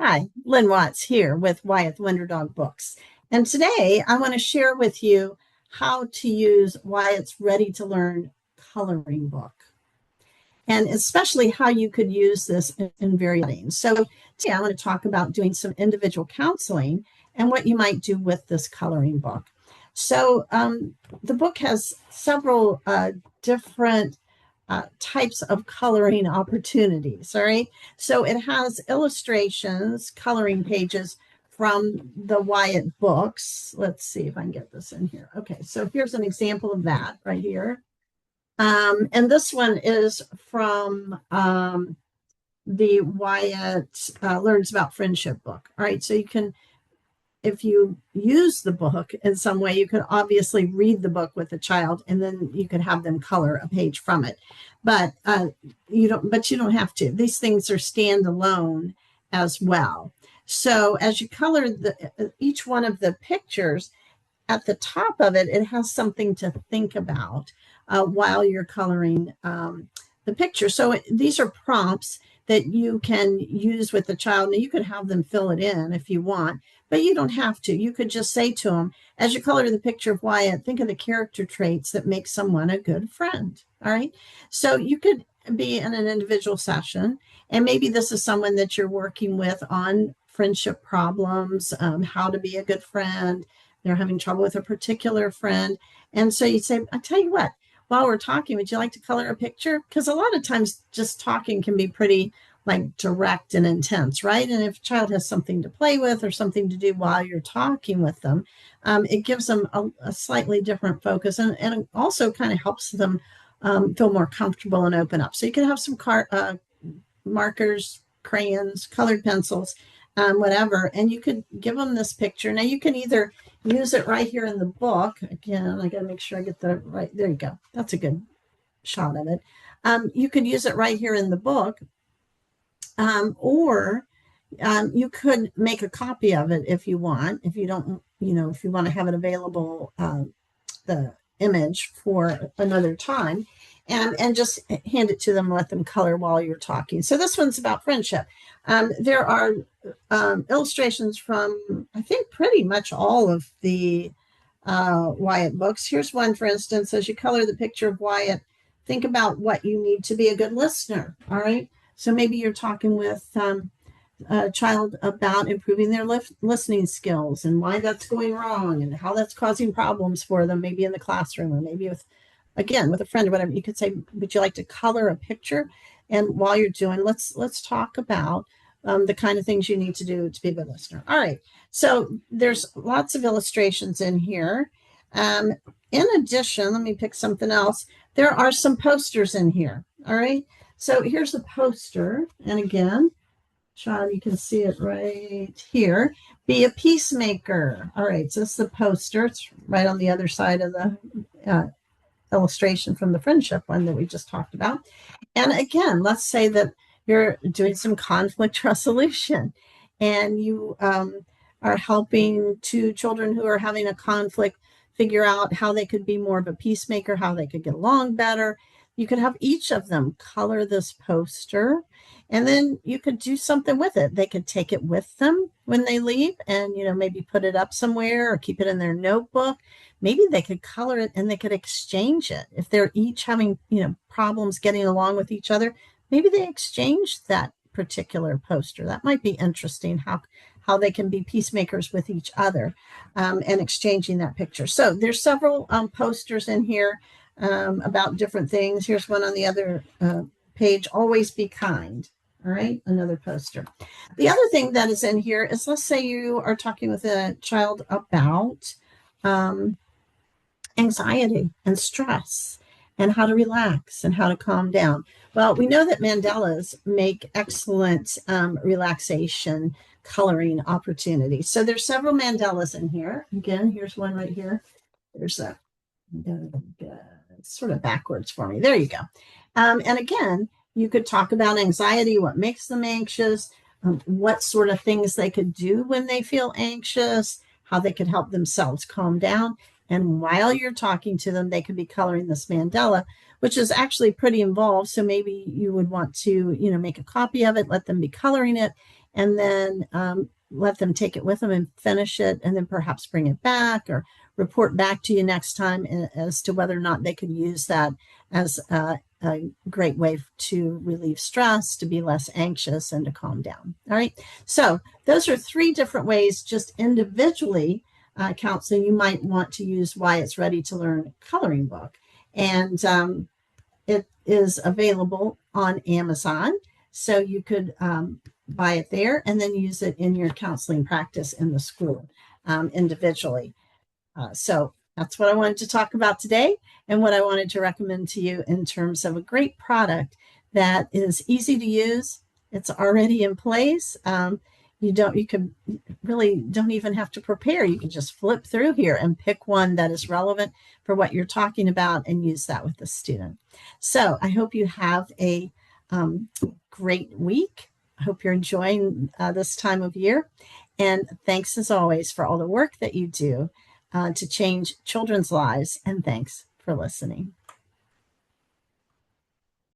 Hi, Lynn Watts here with Wyatt the Wonder Dog books. And today I want to share with you how to use Wyatt's Ready to Learn coloring book, and especially how you could use this in various settings. So today I want to talk about doing some individual counseling and what you might do with this coloring book. So the book has several different types of coloring opportunities. All right. So it has illustrations, coloring pages from the Wyatt books. Let's see if I can get this in here. Okay. So here's an example of that right here. And this one is from the Wyatt Learns About Friendship book. All right. So you can, if you use the book in some way, you could obviously read the book with a child, and then you could have them color a page from it. But you don't have to. These things are standalone as well. So as you color each one of the pictures, at the top of it, it has something to think about while you're coloring the picture. So these are prompts that you can use with the child. Now, you could have them fill it in if you want, but you don't have to. You could just say to them, as you color the picture of Wyatt, think of the character traits that make someone a good friend. All right. So you could be in an individual session, and maybe this is someone that you're working with on friendship problems, how to be a good friend. They're having trouble with a particular friend. And so you say, I tell you what, while we're talking, would you like to color a picture? Because a lot of times just talking can be pretty like direct and intense, right? And if a child has something to play with or something to do while you're talking with them, it gives them a slightly different focus, and it also kind of helps them feel more comfortable and open up. So you can have some markers, crayons, colored pencils, whatever, and you could give them this picture. Now you can either use it right here in the book. Again, I got to make sure I get the right, there you go. That's a good shot of it. You could use it right here in the book, or you could make a copy of it if you want, if you don't, if you want to have it available, the image for another time, and just hand it to them, let them color while you're talking. So this one's about friendship. There are illustrations from, I think, pretty much all of the Wyatt books. Here's one, for instance. As you color the picture of Wyatt, think about what you need to be a good listener. All right. So maybe you're talking with a child about improving their listening skills and why that's going wrong and how that's causing problems for them, maybe in the classroom or maybe with a friend or whatever. You could say, would you like to color a picture? And while you're doing, let's talk about the kind of things you need to do to be a good listener. All right. So there's lots of illustrations in here. In addition, let me pick something else. There are some posters in here. All right. So here's a poster. And again, Sean, you can see it right here. Be a peacemaker. All right. So this is the poster. It's right on the other side of the illustration from the friendship one that we just talked about. And again, let's say that you're doing some conflict resolution, and you are helping two children who are having a conflict figure out how they could be more of a peacemaker, how they could get along better. You could have each of them color this poster, and then you could do something with it. They could take it with them when they leave and, maybe put it up somewhere or keep it in their notebook. Maybe they could color it and they could exchange it. If they're each having, problems getting along with each other, maybe they exchange that particular poster. That might be interesting, how they can be peacemakers with each other, and exchanging that picture. So there's several posters in here about different things. Here's one on the other page, always be kind. All right, another poster. The other thing that is in here is, let's say you are talking with a child about anxiety and stress and how to relax and how to calm down. Well, we know that mandalas make excellent relaxation coloring opportunities. So there's several mandalas in here. Again, here's one right here. There's a sort of backwards for me. There you go. And again, you could talk about anxiety, what makes them anxious, what sort of things they could do when they feel anxious, how they could help themselves calm down. And while you're talking to them, they could be coloring this mandala, which is actually pretty involved. So maybe you would want to, make a copy of it, let them be coloring it, and then let them take it with them and finish it, and then perhaps bring it back or report back to you next time as to whether or not they could use that as a great way to relieve stress, to be less anxious, and to calm down. All right. So those are 3 different ways, just individually counseling. You might want to use Wyatt's Ready to Learn coloring book. And it is available on Amazon. So you could buy it there and then use it in your counseling practice in the school individually. So that's what I wanted to talk about today, and what I wanted to recommend to you in terms of a great product that is easy to use. It's already in place. You can really don't even have to prepare. You can just flip through here and pick one that is relevant for what you're talking about and use that with the student. So I hope you have a great week. I hope you're enjoying this time of year. And thanks as always for all the work that you do to change children's lives. And thanks for listening.